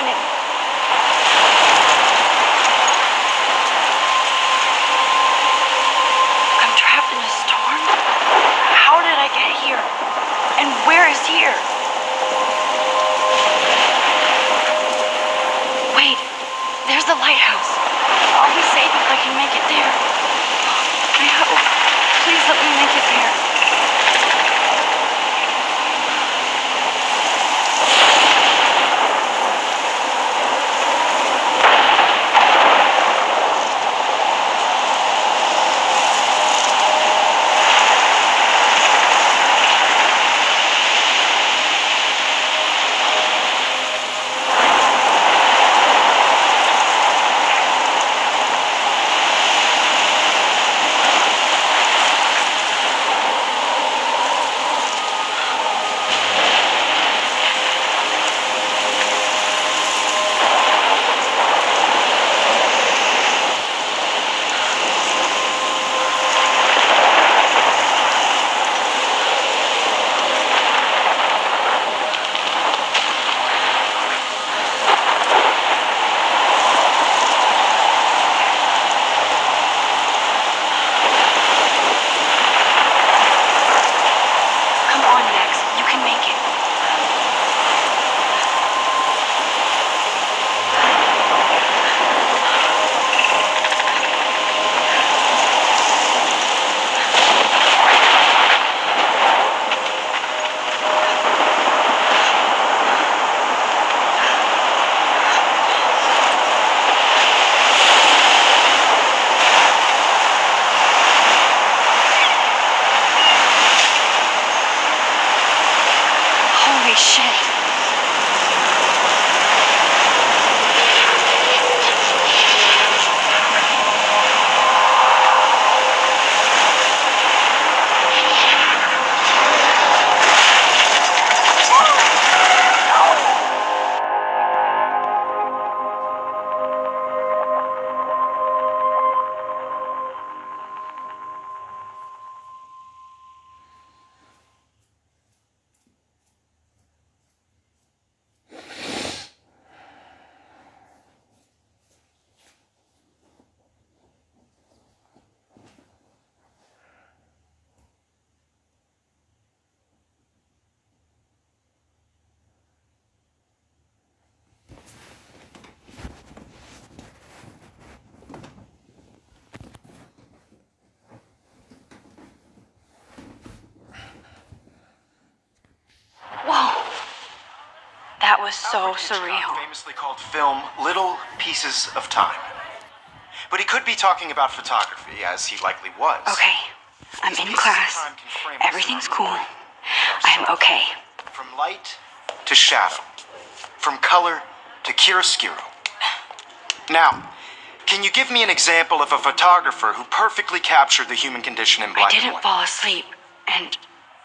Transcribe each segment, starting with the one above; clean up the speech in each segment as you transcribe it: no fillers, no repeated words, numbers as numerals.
happening? I'm trapped in a storm? How did I get here? And where is here? Wait, there's the lighthouse. I'll be safe if I can make it there. I hope. Please let me make it there. Holy shit. That was so surreal. Famously called film Little Pieces of Time. But he could be talking about photography, as he likely was. Okay, I'm in class. Everything's cool. I am okay. From light to shadow. From color to chiaroscuro. Now, can you give me an example of a photographer who perfectly captured the human condition in black and I didn't white? fall asleep, and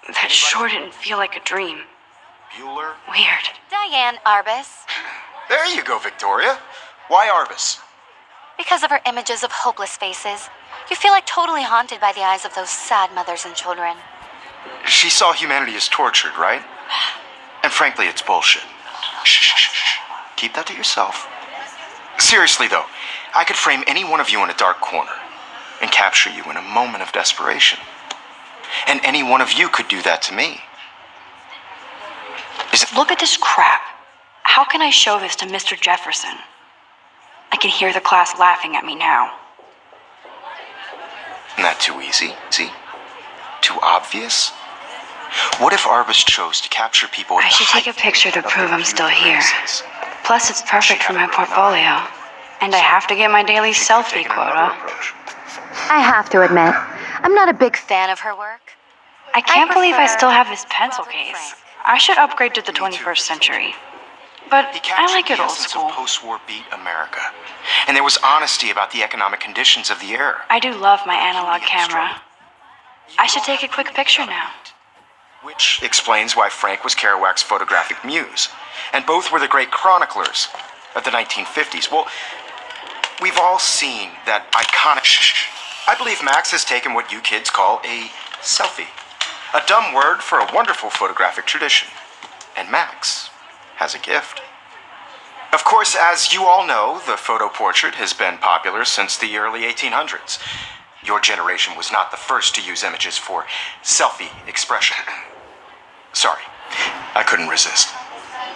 that sure didn't feel like a dream. Bueller? Weird. Diane Arbus. There you go, Victoria. Why Arbus? Because of her images of hopeless faces, you feel like totally haunted by the eyes of those sad mothers and children. She saw humanity as tortured, right? And frankly, it's bullshit. Shh. Keep that to yourself. Seriously, though, I could frame any one of you in a dark corner and capture you in a moment of desperation. And any one of you could do that to me. Look at this crap. How can I show this to Mr. Jefferson? I can hear the class laughing at me now. Isn't that too easy? See? Too obvious? What if Arbus chose to capture people at I should take a picture to prove I'm still here. Plus, it's perfect for my portfolio. And I have to get my daily selfie quota. I have to admit, I'm not a big fan of her work. I can't believe I still have this pencil case. I should upgrade to the 21st century. But I like it old school. Of post-war beat America. And there was honesty about the economic conditions of the era. I do love my analog camera. I should take a quick picture now. Which explains why Frank was Kerouac's photographic muse. And both were the great chroniclers of the 1950s. Well, we've all seen that iconic... I believe Max has taken what you kids call a selfie. A dumb word for a wonderful photographic tradition. And Max has a gift. Of course, as you all know, the photo portrait has been popular since the early 1800s. Your generation was not the first to use images for selfie expression. Sorry, I couldn't resist.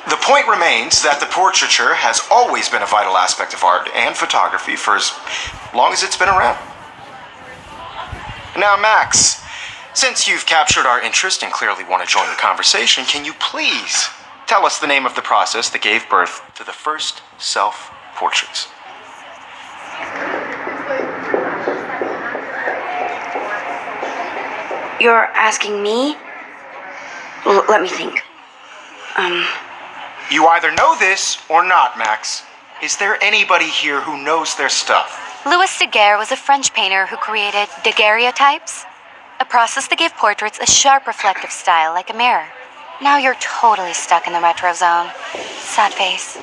The point remains that the portraiture has always been a vital aspect of art and photography for as long as it's been around. Now, Max, since you've captured our interest and clearly want to join the conversation, can you please tell us the name of the process that gave birth to the first self-portraits? You're asking me? Let me think. You either know this or not, Max. Is there anybody here who knows their stuff? Louis Daguerre was a French painter who created daguerreotypes, a process that gave portraits a sharp reflective style like a mirror. Now you're totally stuck in the retro zone. Sad face.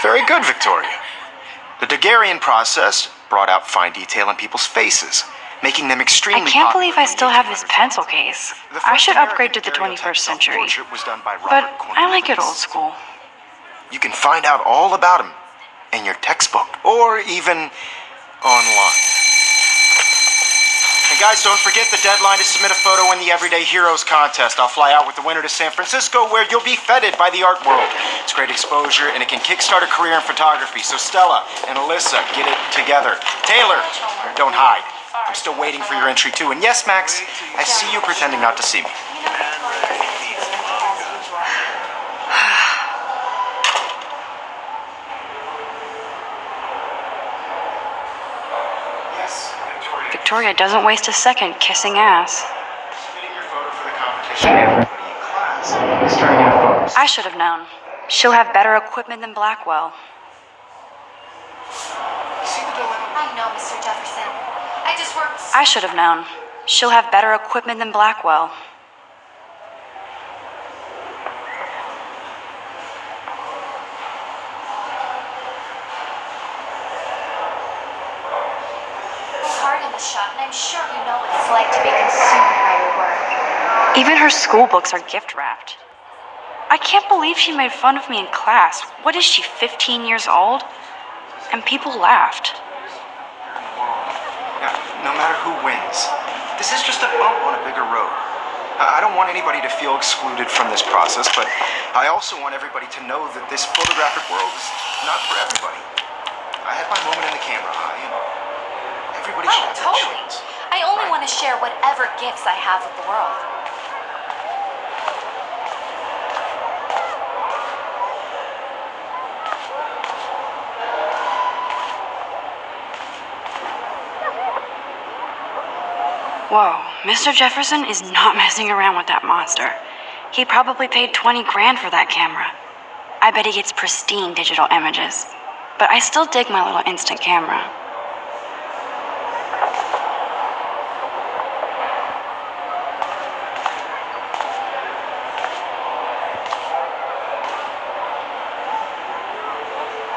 Very good, Victoria. The Daguerrean process brought out fine detail in people's faces, making them extremely I can't popular believe I in the still have this 1800s. pencil case. The I first should American upgrade to the daguerreotype 21st century. self-portrait was done by But Robert I like it Cornelius. old school. You can find out all about him in your textbook or even online. And guys, don't forget the deadline to submit a photo in the Everyday Heroes contest. I'll fly out with the winner to San Francisco, where you'll be feted by the art world. It's great exposure, and it can kickstart a career in photography. So Stella and Alyssa, get it together. Taylor, don't hide. I'm still waiting for your entry too. And yes, Max, I see you pretending not to see me. Victoria doesn't waste a second kissing ass. Submitting your photo for the competition. Everybody in class is turning in photos. I should have known. She'll have better equipment than Blackwell. See the dilemma? I know, Mr. Jefferson. I just worked. I should have known. She'll have better equipment than Blackwell. Hard in the shop, and I'm sure you know what it's like to be consumed by your work. Even her school books are gift wrapped. I can't believe she made fun of me in class. What is she, 15 years old? And people laughed. Now, no matter who wins, this is just a bump on a bigger road. I don't want anybody to feel excluded from this process, but I also want everybody to know that this photographic world is not for everybody. I had my moment in the camera eye, and everybody should Oh, have totally. their chance. I only want to share whatever gifts I have with the world. Whoa, Mr. Jefferson is not messing around with that monster. He probably paid 20 grand for that camera. I bet he gets pristine digital images. But I still dig my little instant camera.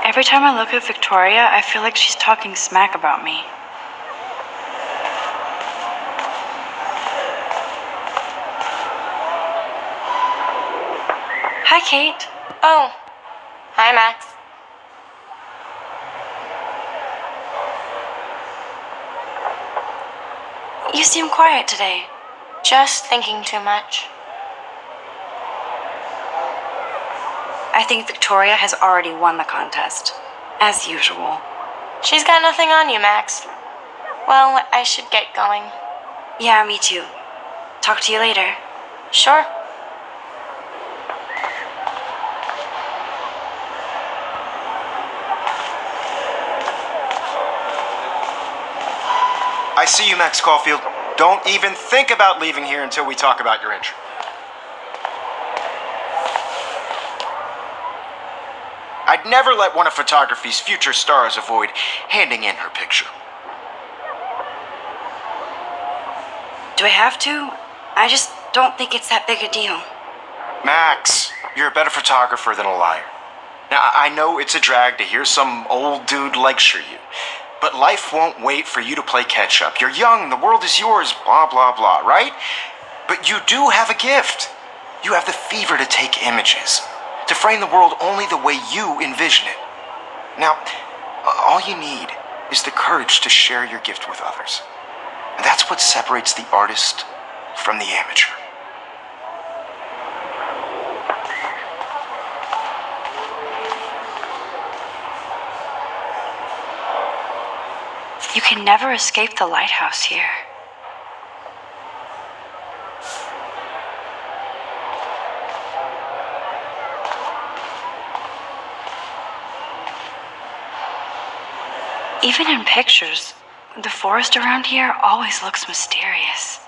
Every time I look at Victoria, I feel like she's talking smack about me. Hi, Kate. Oh, hi, Max. You seem quiet today. Just thinking too much. I think Victoria has already won the contest, as usual. She's got nothing on you, Max. Well, I should get going. Yeah, me too. Talk to you later. Sure. I see you, Max Caulfield. Don't even think about leaving here until we talk about your entry. I'd never let one of photography's future stars avoid handing in her picture. Do I have to? I just don't think it's that big a deal. Max, you're a better photographer than a liar. Now, I know it's a drag to hear some old dude lecture you, but life won't wait for you to play catch up. You're young, the world is yours, blah, blah, blah, right? But you do have a gift. You have the fever to take images, to frame the world only the way you envision it. Now, all you need is the courage to share your gift with others. And that's what separates the artist from the amateur. You can never escape the lighthouse here. Even in pictures, the forest around here always looks mysterious.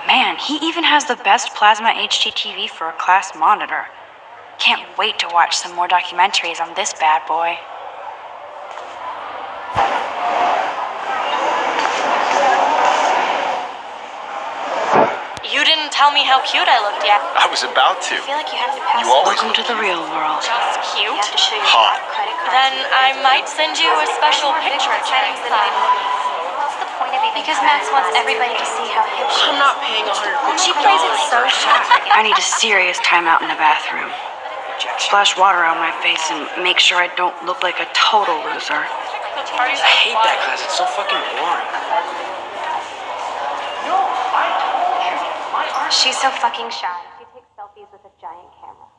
Man, he even has the best plasma HDTV for a class monitor. Can't wait to watch some more documentaries on this bad boy. You didn't tell me how cute I looked yet. I was about to. I feel like you have to pass. You always Welcome to the real world. Just cute. You have to show your Hot. credit card. Then I might send you a special picture during class. What's the point of even? Because Max wants everybody to see how hip she I'm is. not paying $150. She plays it so sharp. I need a serious timeout in the bathroom. Splash water on my face and make sure I don't look like a total loser. I hate that class. It's so fucking boring. She's so fucking shy. She takes selfies with a giant camera.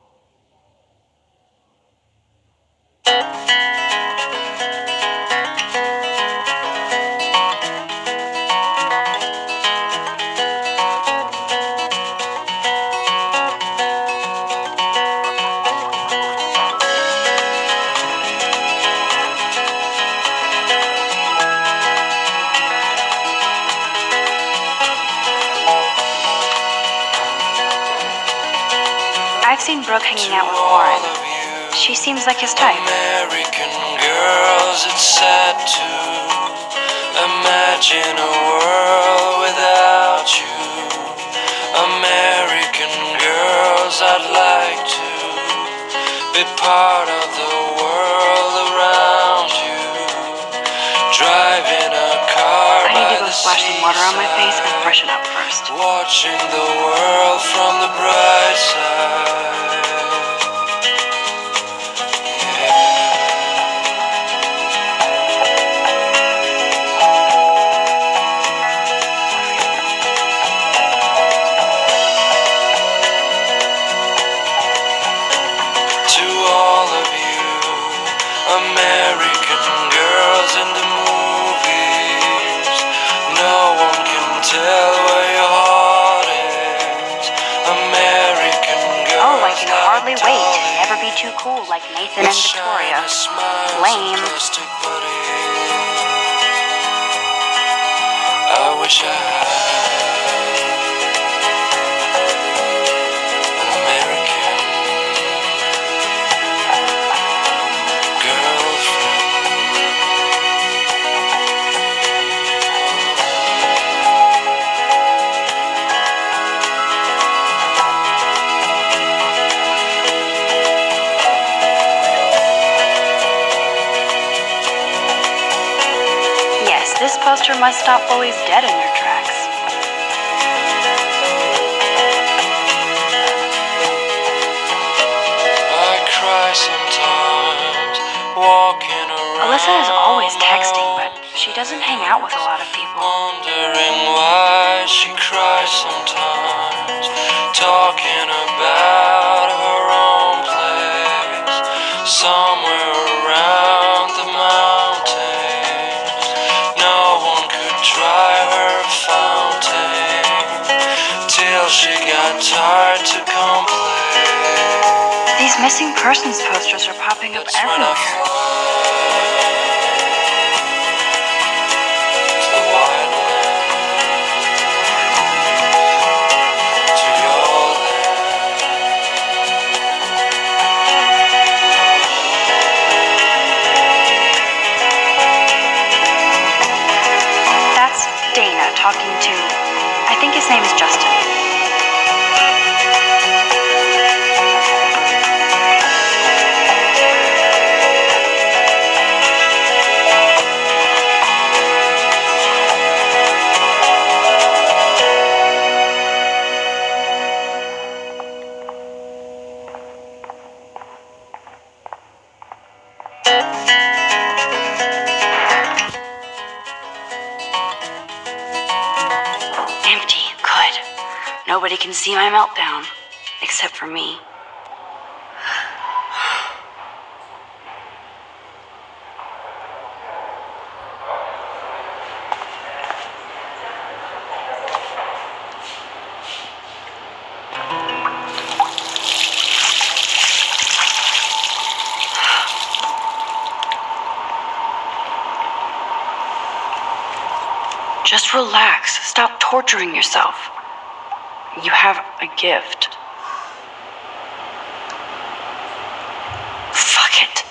I've seen Brooke hanging out with Warren. She seems like his type. American girls, it's sad to imagine a world without you. American girls, I'd like to be part of the world around you. Driving a car I need to by go the splash some water on my face and seaside, freshen up first. watching the world from the bright side. To all of you American girls in the movies, no one can tell where your heart is. American girls. Oh, I can hardly wait to never be too cool like Nathan and Victoria. Lame. I wish I had an American girlfriend. Yes, this poster must stop bullies dead in their tracks. I cry sometimes walking around. Alyssa is always texting, but she doesn't hang out with a lot of people. Wondering why she cries sometimes, talking about her own place, somewhere around the mountains. No one could dry her fountain till she got tired to complain. These missing persons posters are popping up That's when I everywhere. fly to the wide land, to your land. That's Dana talking to, I think his name is Justin. nobody can see my meltdown, except for me. Just relax. Stop torturing yourself. You have a gift. Fuck it.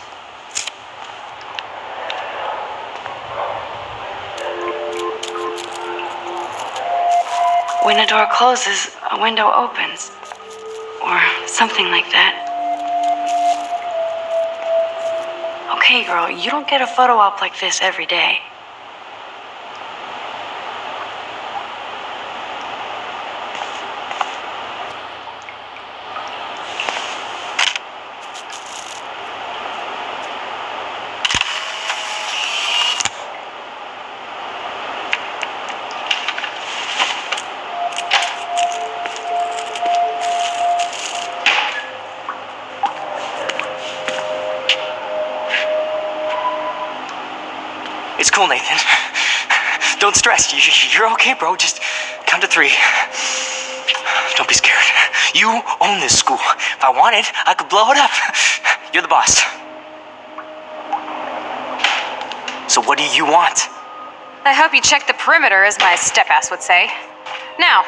When a door closes, a window opens. Or something like that. Okay, girl, you don't get a photo op like this every day. It's cool, Nathan. Don't stress. You're okay, bro. Just count to 3. Don't be scared. You own this school. If I wanted, I could blow it up. You're the boss. So what do you want? I hope you checked the perimeter, as my step-ass would say. Now,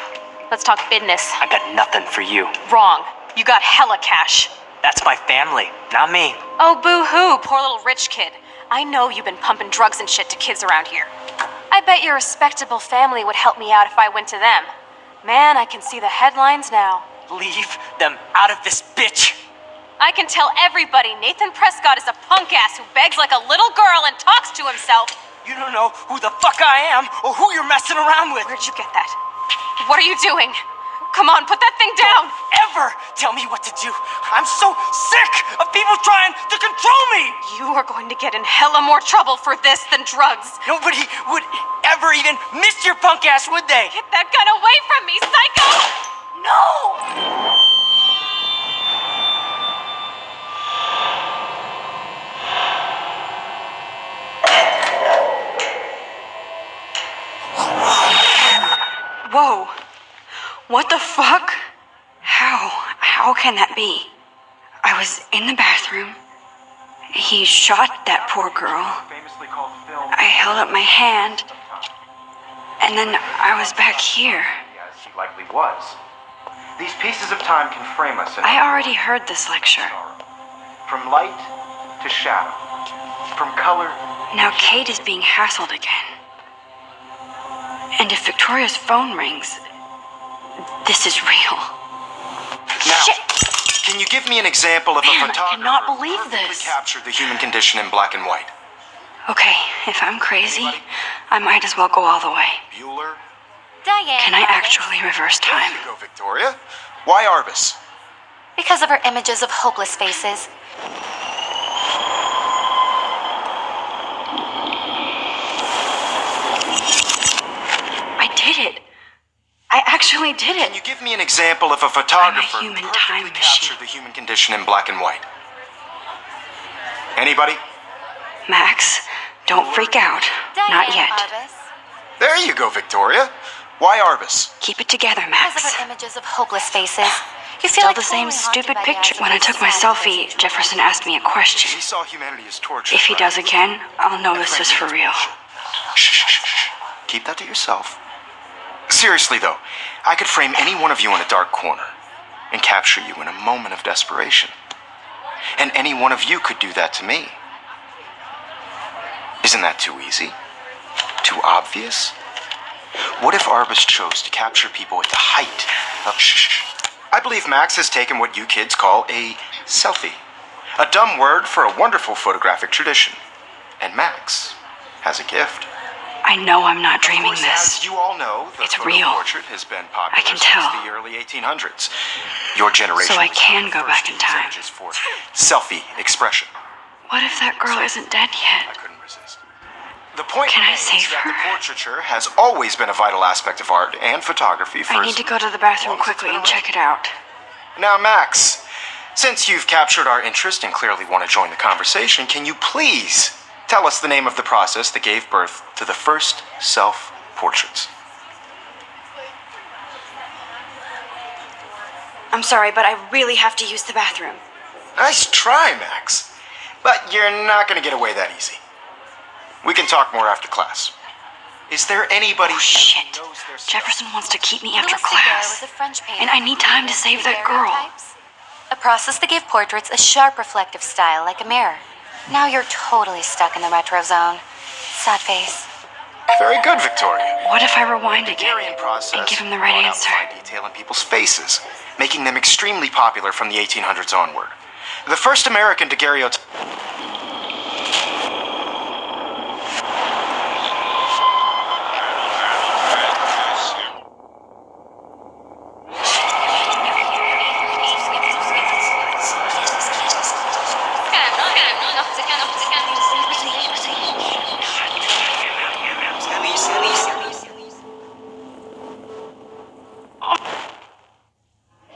let's talk business. I got nothing for you. Wrong. You got hella cash. That's my family, not me. Oh, boo-hoo, poor little rich kid. I know you've been pumping drugs and shit to kids around here. I bet your respectable family would help me out if I went to them. Man, I can see the headlines now. Leave them out of this bitch. I can tell everybody Nathan Prescott is a punk ass who begs like a little girl and talks to himself. You don't know who the fuck I am or who you're messing around with. Where'd you get that? What are you doing? Come on, put that thing down! Don't ever tell me what to do. I'm so sick of people trying to control me. You are going to get in hella more trouble for this than drugs. Nobody would ever even miss your punk ass, would they? Get that gun away from me, psycho! No! Whoa. What the fuck? How can that be? I was in the bathroom. He shot that poor girl. I held up my hand. And then I was back here. Yes, he likely was. These pieces of time can frame us in I already heard this lecture. from light to shadow, from color. Now Kate is being hassled again. And if Victoria's phone rings, this is real. Now, Shit! can you give me an example of Man, a I photographer cannot believe who perfectly this. captured the human condition in black and white? Okay, if I'm crazy, I might as well go all the way. Bueller? Diane. Can I Arbus. actually reverse There time? you go, Victoria. Why Arbus? Because of her images of hopeless faces. I did it. I actually did Can it. you give me an example of a photographer human who time perfectly machine. captured the human condition in black and white? Anybody? Max, don't freak out. Not Diane yet. Arbus. There you go, Victoria. Why Arbus? Keep it together, Because Max. of her images of hopeless faces. You feel Still like the same totally haunted stupid by the picture. eyes of When I those took my sad selfie, voices. Jefferson asked me a question. He saw humanity as torture. If he right? does again, I'll know this is for real. Shh, shh, shh, shh. Keep that to yourself. Seriously, though, I could frame any one of you in a dark corner and capture you in a moment of desperation. And any one of you could do that to me. Isn't that too easy? Too obvious? What if Arbus chose to capture people at the height of shh? I believe Max has taken what you kids call a selfie. A dumb word for a wonderful photographic tradition. And Max has a gift. I know I'm not dreaming Of course, this. As you all know, the It's photo real. portrait has been popular I can since tell. the early 1800s. Your generation. So I was can the go first back to in use time. images for selfie expression. What if that girl isn't dead I yet? couldn't resist. The point Can I remains save that her? the portraiture has always been a vital aspect of art and photography for I need to go to the bathroom quickly and check it out. Now, Max, since you've captured our interest and clearly want to join the conversation, can you please tell us the name of the process that gave birth to the first self-portraits? I'm sorry, but I really have to use the bathroom. Nice try, Max. But you're not going to get away that easy. We can talk more after class. Is there anybody Oh, here shit. who knows their stuff? Jefferson wants to keep me after Louis Daguerre class. was a French painter And I need time to who save that created girl. daguerreotypes, a process that gave portraits a sharp reflective style like a mirror. Now you're totally stuck in the retro zone. Sad face. Very good, Victoria. What if I rewind again Hungarian process and give him the right brought out answer? fine detail in people's faces, making them extremely popular from the 1800s onward. The first American daguerreotype.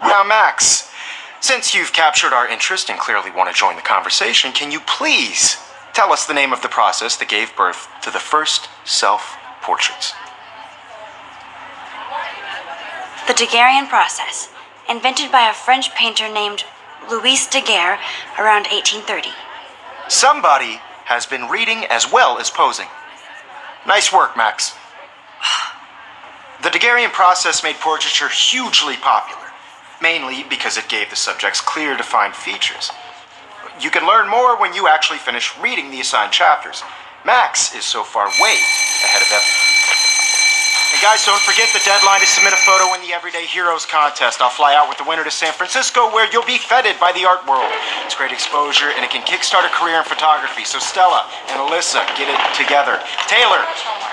Now, Max, since you've captured our interest and clearly want to join the conversation, can you please tell us the name of the process that gave birth to the first self-portraits? The Daguerrean process, invented by a French painter named Louis Daguerre around 1830. Somebody has been reading as well as posing. Nice work, Max. The Daguerrean process made portraiture hugely popular, mainly because it gave the subjects clear, defined features. You can learn more when you actually finish reading the assigned chapters. Max is so far way ahead of everyone. And guys, don't forget the deadline to submit a photo in the Everyday Heroes contest. I'll fly out with the winner to San Francisco, where you'll be feted by the art world. It's great exposure, and it can kickstart a career in photography. So Stella and Alyssa, get it together. Taylor,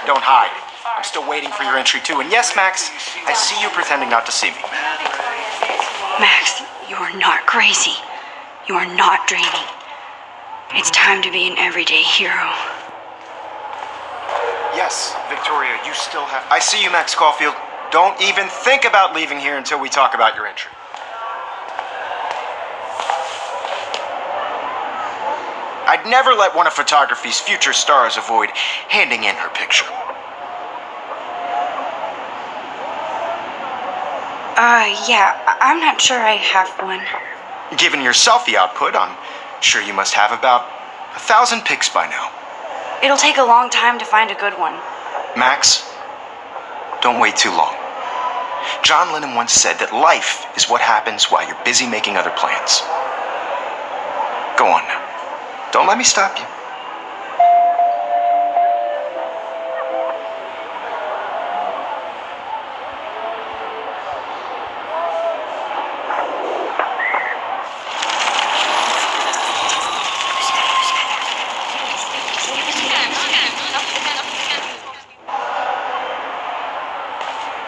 don't hide. I'm still waiting for your entry too. And yes, Max, I see you pretending not to see me. Max, you are not crazy. You are not dreaming. It's time to be an everyday hero. Yes, Victoria, you still have... I see you, Max Caulfield. Don't even think about leaving here until we talk about your entry. I'd never let one of photography's future stars avoid handing in her picture. I'm not sure I have one. Given your selfie output, I'm sure you must have about 1,000 pics by now. It'll take a long time to find a good one. Max, don't wait too long. John Lennon once said that life is what happens while you're busy making other plans. Go on now. Don't let me stop you.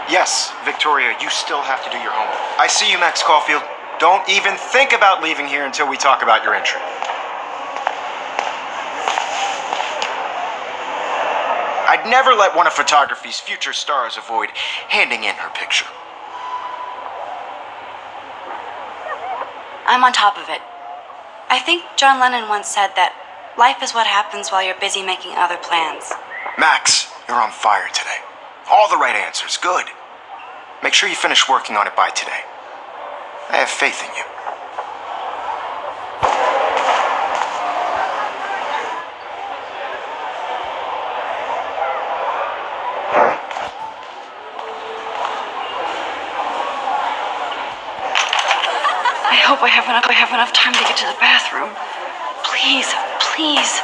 Yes, Victoria, you still have to do your homework. I see you, Max Caulfield. Don't even think about leaving here until we talk about your entry. I'd never let one of photography's future stars avoid handing in her picture. I'm on top of it. I think John Lennon once said that life is what happens while you're busy making other plans. Max, you're on fire today. All the right answers. Good. Make sure you finish working on it by today. I have faith in you. I hope I have enough time to get to the bathroom. Please, please.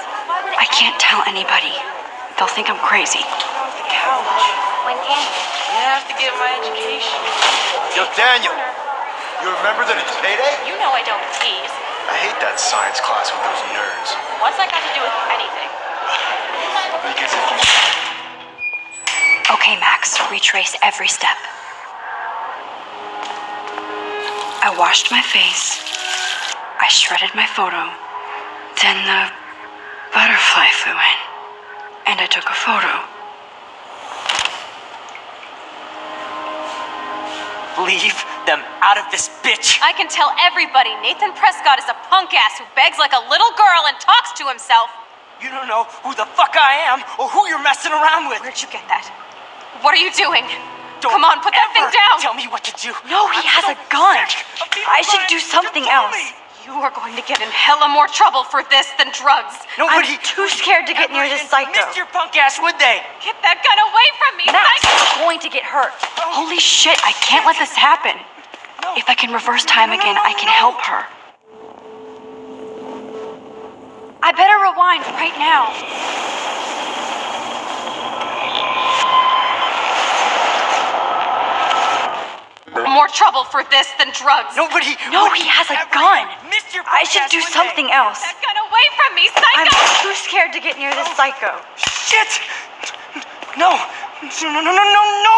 I can't tell anybody. They'll think I'm crazy. When can you? I have to get my education. Yo, Daniel, you remember that it's payday? You know I don't tease. I hate that science class with those nerds. What's that got to do with anything? Because if you... Okay, Max, retrace every step. I washed my face. I shredded my photo. Then the butterfly flew in. and I took a photo. Leave them out of this bitch. I can tell everybody Nathan Prescott is a punk ass who begs like a little girl and talks to himself. You don't know who the fuck I am or who you're messing around with. Where'd you get that? What are you doing? Don't Come on, put that thing ever down. Tell me what to do. No, he has a gun. I should do something else. You are going to get in hella more trouble for this than drugs. Nobody I'm too scared to get near this psycho. Mr. Punk ass, would they? Get that gun away from me, Max psycho! is going to get hurt. Holy shit, I can't let this happen. If I can reverse time again, I can help her. I better rewind right now. More trouble for this than drugs. Nobody. No, would he has a ever gun. Mr. Punk I should ass, do would something they? else. Get that gun away from me, I'm psycho! too scared to get near this psycho. Shit! No! No, no, no, no, no!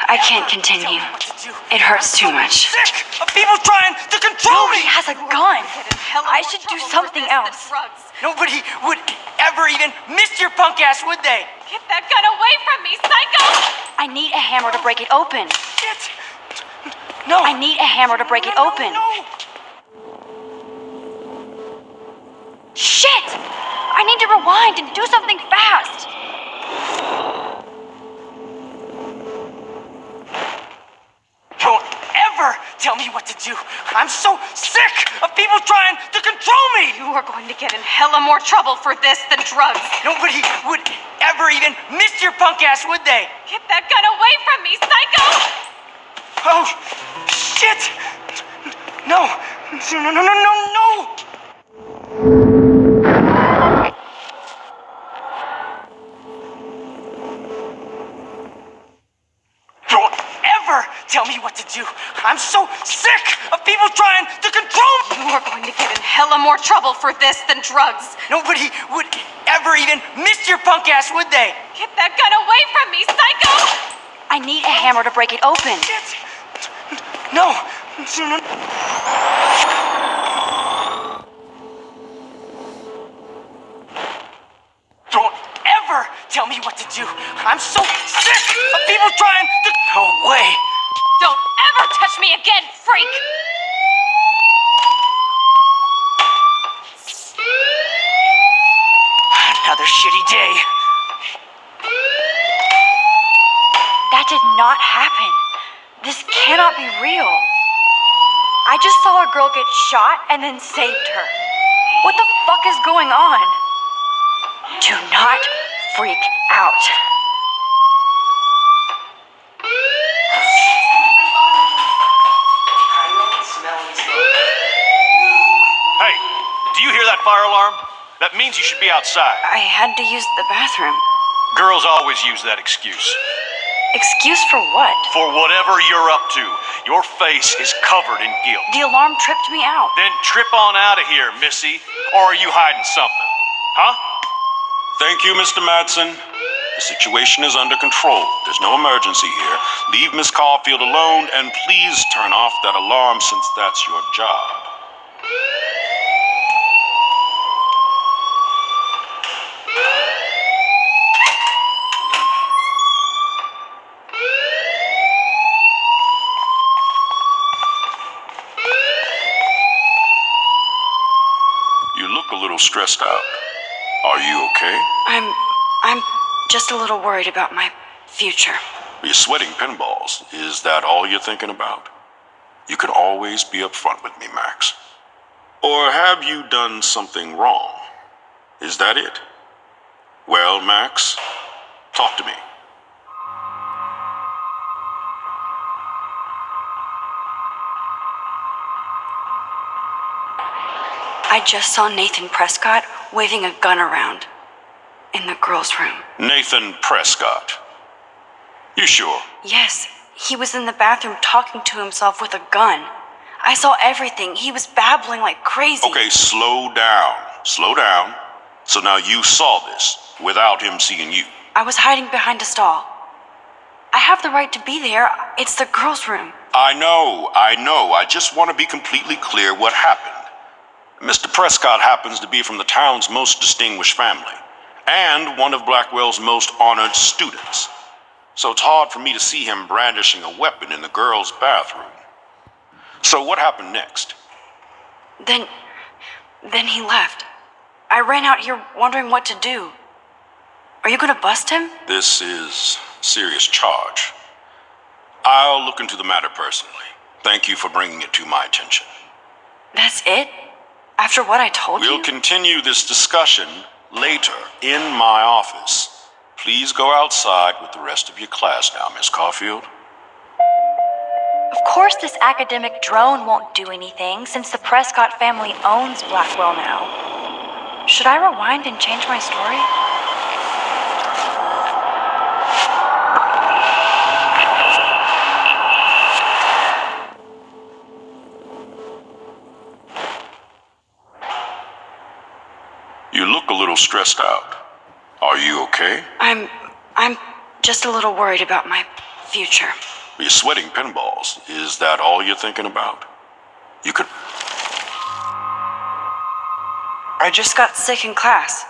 I can't continue. It hurts too much. Sick of people trying to control No, me! he has a gun. Get in hella I more should do trouble for something this than else. drugs. Nobody would ever even miss your punk ass, would they? Get that gun away from me, psycho! I need a hammer to break it open. Shit! No! I need a hammer to break it No, open. No! Shit! I need to rewind and do something fast. Don't ever tell me what to do. I'm so sick of people trying to control me! You are going to get in hella more trouble for this than drugs. Nobody would ever even miss your punk ass, would they? Get that gun away from me, psycho! Oh, shit! No! No, no, no, no, no! Don't ever tell me what to do. I'm so sick of people trying to control me! You are going to get in hella more trouble for this than drugs. Nobody would ever even miss your punk ass, would they? Get that gun away from me, psycho! I need a hammer to break it open. Shit! No! No, no. Don't ever tell me what to do. I'm so sick of people trying to. No way. Don't ever touch me again, freak! Another shitty day. That did not happen. This cannot be real. I just saw a girl get shot and then saved her. What the fuck is going on? Do not freak out. Hey, do you hear that fire alarm? That means you should be outside. I had to use the bathroom. Girls always use that excuse. Excuse for what? For whatever you're up to, your face is covered in guilt. The alarm tripped me out. Then trip on out of here, Missy. Or are you hiding something? Huh? Thank you, Mr. Madsen. The situation is under control. There's no emergency here. Leave Miss Caulfield alone and please turn off that alarm since that's your job. You look a little stressed out. Are you okay? I'm just a little worried about my future. You're sweating pinballs. Is that all you're thinking about? You can always be upfront with me, Max. Or have you done something wrong? Is that it? Well, Max, talk to me. I just saw Nathan Prescott waving a gun around in the girls' room. Nathan Prescott. You sure? Yes, he was in the bathroom talking to himself with a gun. I saw everything. He was babbling like crazy. Okay, slow down. slow down. So now you saw this without him seeing you. I was hiding behind a stall. I have the right to be there. It's the girls' room. I know. I just want to be completely clear what happened. Mr. Prescott happens to be from the town's most distinguished family, and one of Blackwell's most honored students. So it's hard for me to see him brandishing a weapon in the girls' bathroom. So what happened next? Then he left. I ran out here wondering what to do. Are you gonna bust him? This is a serious charge. I'll look into the matter personally. Thank you for bringing it to my attention. That's it? After what I told you? We'll continue this discussion later in my office. Please go outside with the rest of your class now, Miss Caulfield. Of course, this academic drone won't do anything since the Prescott family owns Blackwell now. Should I rewind and change my story? You look a little stressed out. Are you okay? I'm just a little worried about my future. You're sweating pinballs. Is that all you're thinking about? You could... I just got sick in class.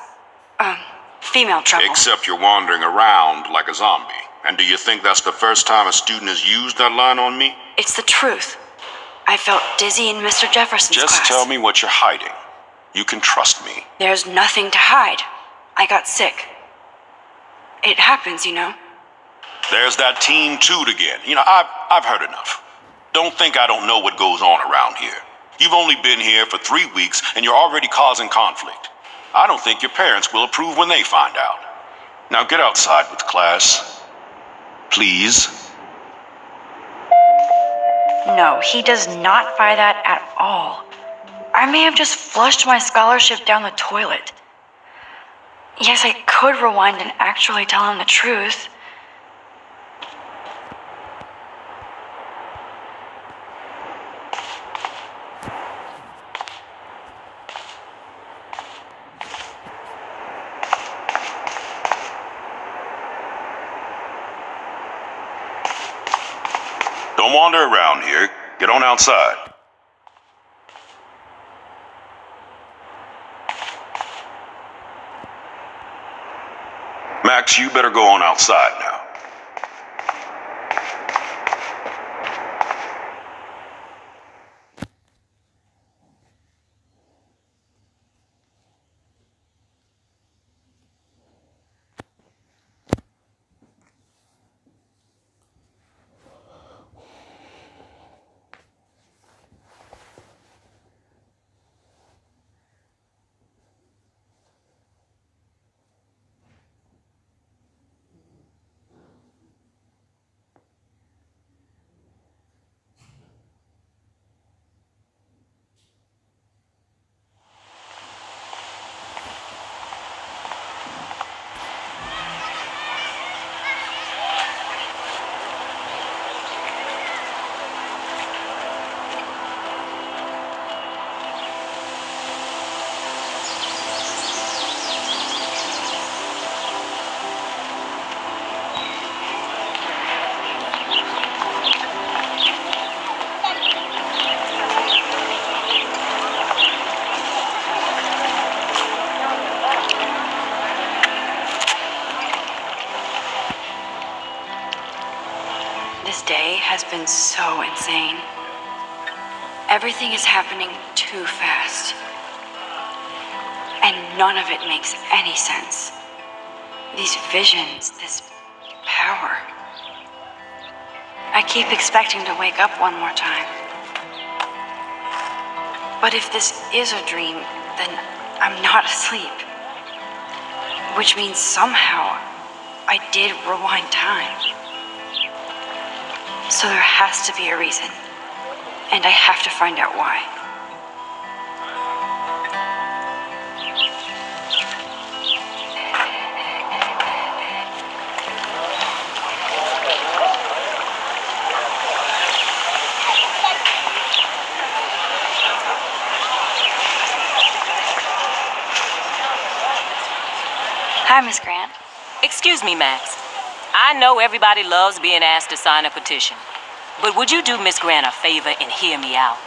Female trouble. Except you're wandering around like a zombie. And do you think that's the first time a student has used that line on me? It's the truth. I felt dizzy in Mr. Jefferson's class. Just tell me what you're hiding. You can trust me. There's nothing to hide. I got sick. It happens, you know. There's that Team Toot again. I've heard enough. Don't think I don't know what goes on around here. You've only been here for 3 weeks and you're already causing conflict. I don't think your parents will approve when they find out. Now get outside with class. Please. No, he does not buy that at all. I may have just flushed my scholarship down the toilet. Yes, I could rewind and actually tell him the truth. Don't wander around here. Get on outside. Max, you better go on outside now. This day has been so insane. Everything is happening too fast. And none of it makes any sense. These visions, this power. I keep expecting to wake up one more time. But if this is a dream, then I'm not asleep. Which means somehow I did rewind time. So there has to be a reason. And I have to find out why. Hi, Miss Grant. Excuse me, Max. I know everybody loves being asked to sign a petition, but would you do Miss Grant a favor and hear me out?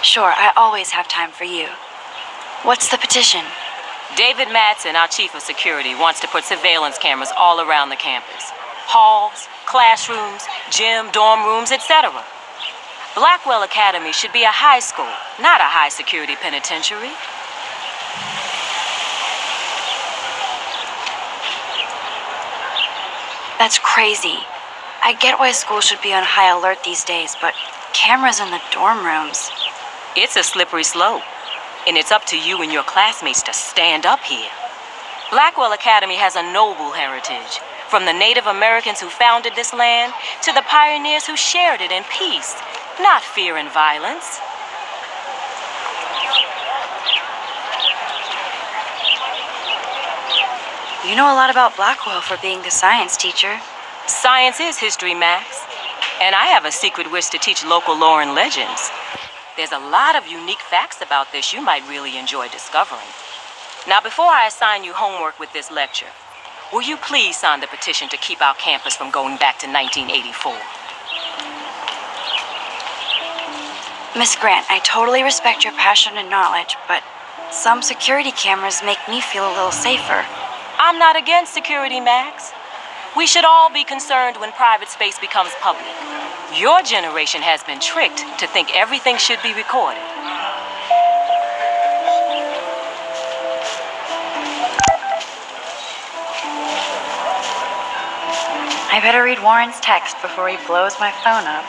Sure, I always have time for you. What's the petition? David Madsen, our chief of security, wants to put surveillance cameras all around the campus. Halls, classrooms, gym, dorm rooms, etc. Blackwell Academy should be a high school, not a high-security penitentiary. That's crazy. I get why schools should be on high alert these days, but cameras in the dorm rooms. It's a slippery slope, and it's up to you and your classmates to stand up here. Blackwell Academy has a noble heritage, from the Native Americans who founded this land to the pioneers who shared it in peace, not fear and violence. You know a lot about Blackwell for being the science teacher. Science is history, Max. And I have a secret wish to teach local lore and legends. There's a lot of unique facts about this you might really enjoy discovering. Now, before I assign you homework with this lecture, will you please sign the petition to keep our campus from going back to 1984? Miss Grant, I totally respect your passion and knowledge, but some security cameras make me feel a little safer. I'm not against security, Max. We should all be concerned when private space becomes public. Your generation has been tricked to think everything should be recorded. I better read Warren's text before he blows my phone up.